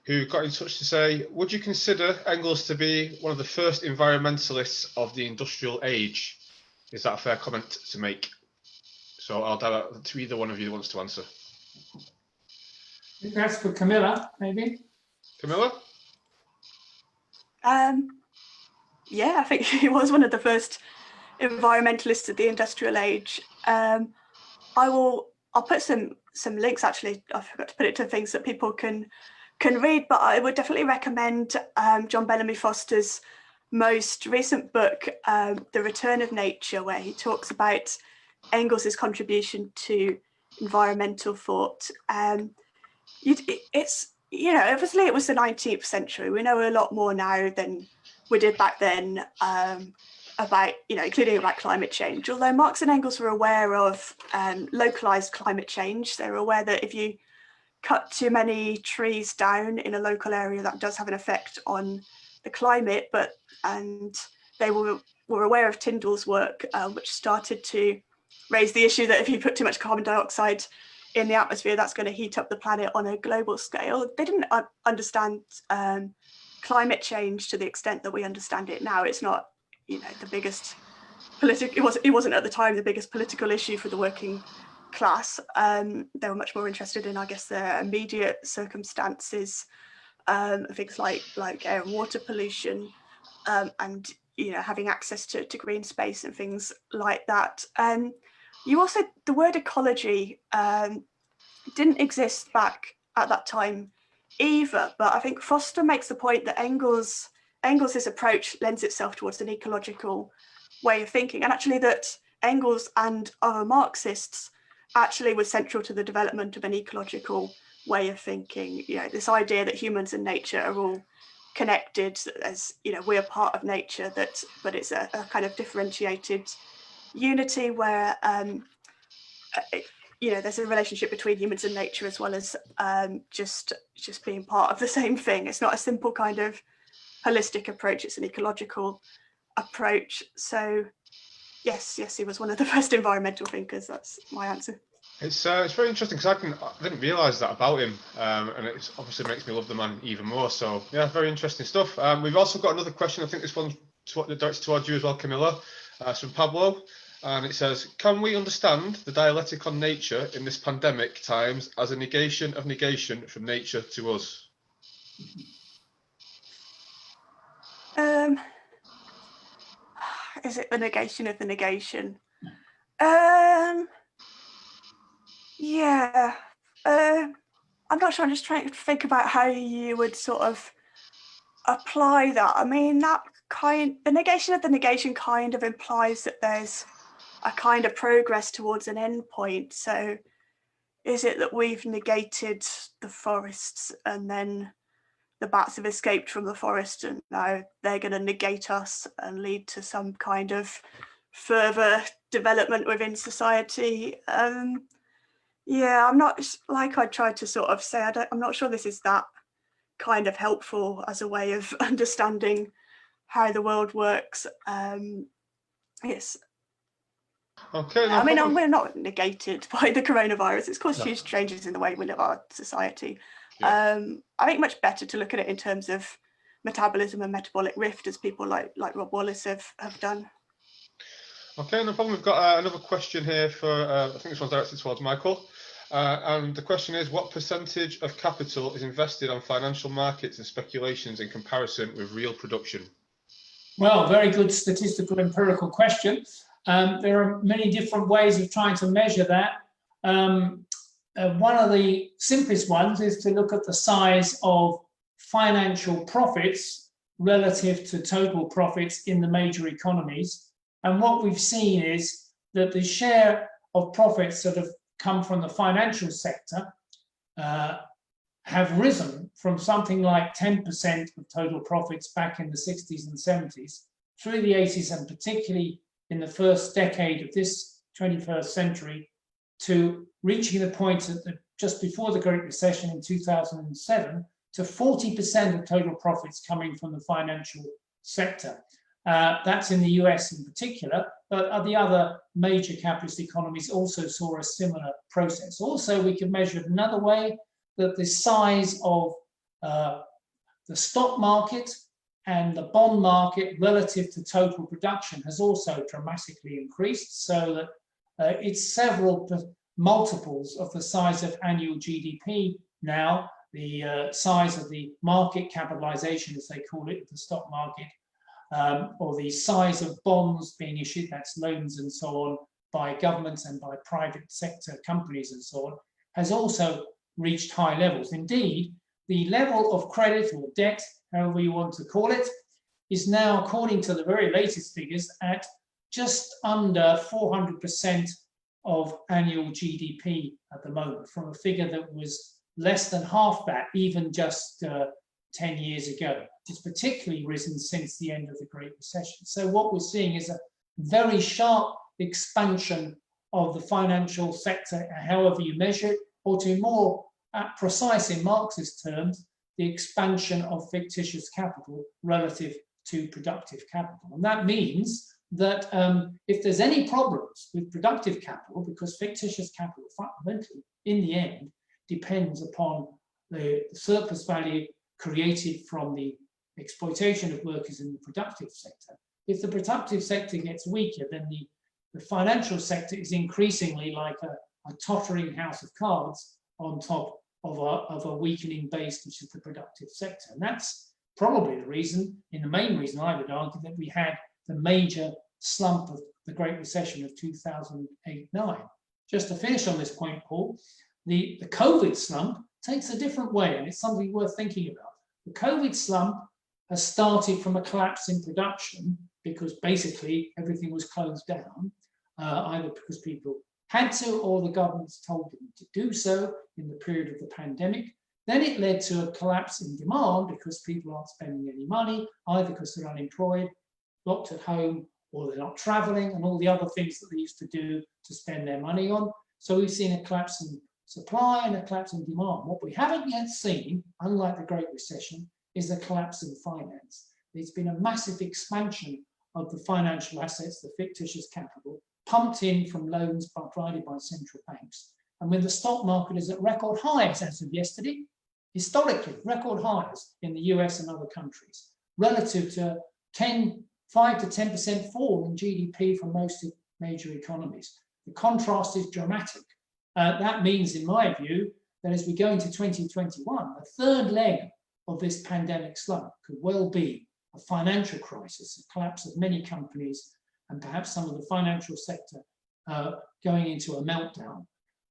who got in touch to say, would you consider Engels to be one of the first environmentalists of the industrial age? Is that a fair comment to make? So I'll direct to either one of you that wants to answer. I think that's for Camilla, maybe. Camilla? Yeah, I think he was one of the first environmentalists of the industrial age. I'll put some links, actually. I forgot to put it to things that people can read, but I would definitely recommend John Bellamy Foster's most recent book, The Return of Nature, where he talks about Engels's contribution to environmental thought. It's obviously it was the 19th century. We know a lot more now than we did back then about, including about climate change. Although Marx and Engels were aware of localized climate change, they were aware that if you cut too many trees down in a local area, that does have an effect on the climate. And they were aware of Tyndall's work, which started to raise the issue that if you put too much carbon dioxide in the atmosphere, that's going to heat up the planet on a global scale. They didn't understand climate change to the extent that we understand it now. It's not, the biggest it wasn't at the time the biggest political issue for the working class. They were much more interested in, I guess, their immediate circumstances, things like air and water pollution, and having access to green space and things like that. You also, the word ecology didn't exist back at that time either, but I think Foster makes the point that Engels's approach lends itself towards an ecological way of thinking, and actually that Engels and other Marxists actually was central to the development of an ecological way of thinking. You know, this idea that humans and nature are all connected, as you know, we're part of nature, that but it's a kind of differentiated unity where you know, there's a relationship between humans and nature as well as just being part of the same thing. It's not a simple kind of holistic approach, it's an ecological approach. So yes, he was one of the first environmental thinkers. That's my answer. It's very interesting because I didn't realise that about him, and it obviously makes me love the man even more. So yeah, very interesting stuff. We've also got another question. I think this one's directed towards you as well, Camilla. It's from Pablo, and it says, "Can we understand the dialectic on nature in this pandemic times as a negation of negation from nature to us?" Is it the negation of the negation? Yeah, I'm not sure. I'm just trying to think about how you would sort of apply that. I mean, the negation of the negation kind of implies that there's a kind of progress towards an end point. So is it that we've negated the forests and then the bats have escaped from the forest and now they're going to negate us and lead to some kind of further development within society? Yeah, I'm not, like I tried to sort of say, I'm not sure this is that kind of helpful as a way of understanding how the world works. Yes. Okay. I mean, we're not negated by the coronavirus. It's caused huge changes in the way we live our society. Yeah. I think much better to look at it in terms of metabolism and metabolic rift, as people like Rob Wallace have done. Okay, no problem. We've got another question here for, I think this one's directed towards Michael. And the question is, what percentage of capital is invested on financial markets and speculations in comparison with real production? Well, very good statistical empirical question. There are many different ways of trying to measure that. One of the simplest ones is to look at the size of financial profits relative to total profits in the major economies. And what we've seen is that the share of profits that have come from the financial sector have risen from something like 10% of total profits back in the 60s and 70s through the 80s, and particularly in the first decade of this 21st century, to reaching the point at just before the Great Recession in 2007 to 40% of total profits coming from the financial sector. That's in the US in particular, but the other major capitalist economies also saw a similar process. Also, we can measure it another way, that the size of the stock market and the bond market relative to total production has also dramatically increased, so that it's several multiples of the size of annual GDP now. The size of the market capitalization, as they call it, the stock market, or the size of bonds being issued, that's loans and so on, by governments and by private sector companies and so on, has also reached high levels. Indeed, the level of credit or debt, however you want to call it, is now, according to the very latest figures, at just under 400% of annual GDP at the moment, from a figure that was less than half that even just 10 years ago. It's particularly risen since the end of the Great Recession. So what we're seeing is a very sharp expansion of the financial sector, however you measure it, or to be more precise in Marxist terms, the expansion of fictitious capital relative to productive capital. And that means that if there's any problems with productive capital, because fictitious capital fundamentally, in the end, depends upon the surplus value created from the exploitation of workers in the productive sector. If the productive sector gets weaker, then the financial sector is increasingly like a tottering house of cards on top of a weakening base, which is the productive sector. And that's probably the reason, the main reason I would argue, that we had the major slump of the Great Recession of 2008-9. Just to finish on this point, Paul, the COVID slump takes a different way, and it's something worth thinking about. The COVID slump has started from a collapse in production because basically everything was closed down, either because people had to or the governments told them to do so in the period of the pandemic. Then it led to a collapse in demand because people aren't spending any money, either because they're unemployed, locked at home, or they're not traveling, and all the other things that they used to do to spend their money on. So we've seen a collapse in supply and a collapse in demand. What we haven't yet seen, unlike the Great Recession, is a collapse in finance. There's been a massive expansion of the financial assets, the fictitious capital, pumped in from loans provided by central banks. And when the stock market is at record highs as of yesterday, historically record highs in the US and other countries, relative to 5 to 10% fall in GDP for most major economies. The contrast is dramatic. That means, in my view, that as we go into 2021, the third leg of this pandemic slump could well be a financial crisis, a collapse of many companies, and perhaps some of the financial sector going into a meltdown.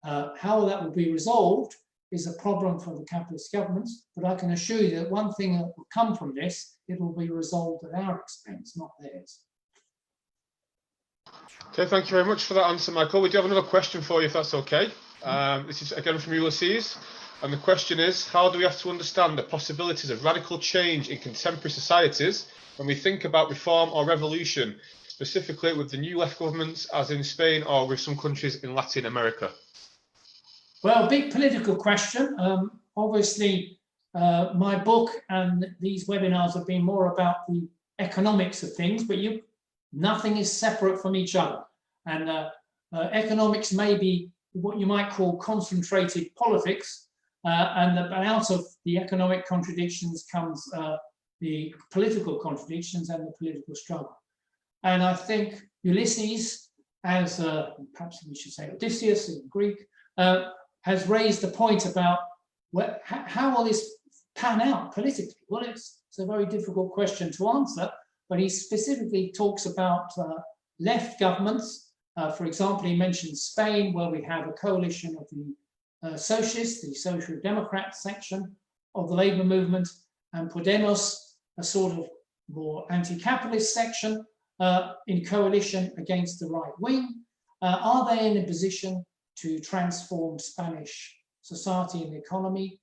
How that will be resolved is a problem for the capitalist governments, but I can assure you that one thing that will come from this, it will be resolved at our expense, not theirs. Okay, thank you very much for that answer, Michael. We do have another question for you, if that's okay. This is again from Ulysses, and the question is, how do we have to understand the possibilities of radical change in contemporary societies when we think about reform or revolution, specifically with the new left governments, as in Spain or with some countries in Latin America? Well, big political question. Obviously, my book and these webinars have been more about the economics of things, but nothing is separate from each other. And economics may be what you might call concentrated politics, and out of the economic contradictions comes the political contradictions and the political struggle. And I think Ulysses, as perhaps we should say Odysseus in Greek, has raised the point about how will this pan out politically? Well, it's a very difficult question to answer, but he specifically talks about left governments. For example, he mentions Spain, where we have a coalition of the socialists, the social democrat section of the labor movement, and Podemos, a sort of more anti-capitalist section in coalition against the right wing. Are they in a position to transform Spanish society and economy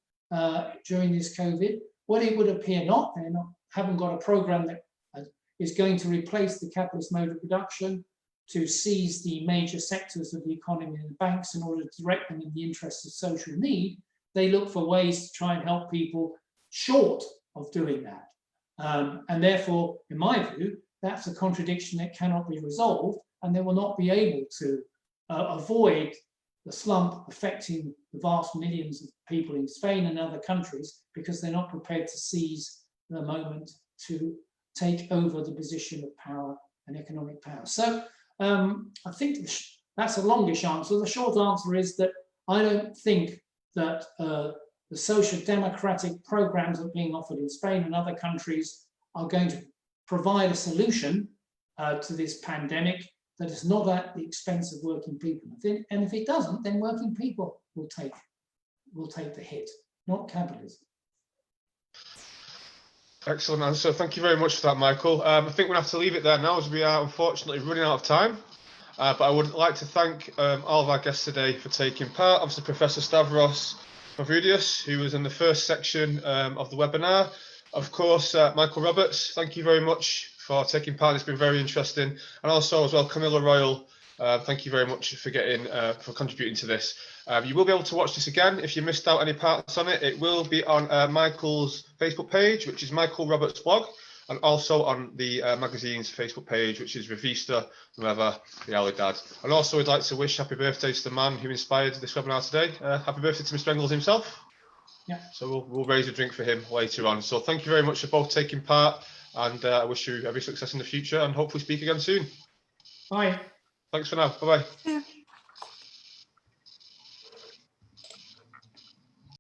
during this COVID? Well, it would appear not. They haven't got a program that is going to replace the capitalist mode of production, to seize the major sectors of the economy and the banks in order to direct them in the interests of social need. They look for ways to try and help people short of doing that. And therefore, in my view, that's a contradiction that cannot be resolved, and they will not be able to avoid the slump affecting the vast millions of people in Spain and other countries, because they're not prepared to seize the moment to take over the position of power and economic power. So I think that's a longish answer. The short answer is that I don't think that the social democratic programs that are being offered in Spain and other countries are going to provide a solution to this pandemic that is not at the expense of working people. And if it doesn't, then working people will take the hit, not capitalism. Excellent answer. Thank you very much for that, Michael. I think we'll have to leave it there now, as we are unfortunately running out of time. But I would like to thank all of our guests today for taking part. Obviously, Professor Stavros Mavroudis, who was in the first section of the webinar. Of course, Michael Roberts, thank you very much for taking part. It's been very interesting. And also as well, Camilla Royle, thank you very much for contributing to this. You will be able to watch this again if you missed out any parts on it. It will be on Michael's Facebook page, which is Michael Roberts blog, and also on the magazine's Facebook page, which is Revista Nueva Realidad. And also, we'd like to wish happy birthday to the man who inspired this webinar today. Happy birthday to Mr. Engels himself. Yeah. So we'll raise a drink for him later on. So thank you very much for both taking part, and I wish you every success in the future, and hopefully speak again soon. Bye. Thanks for now. Bye-bye. Yeah.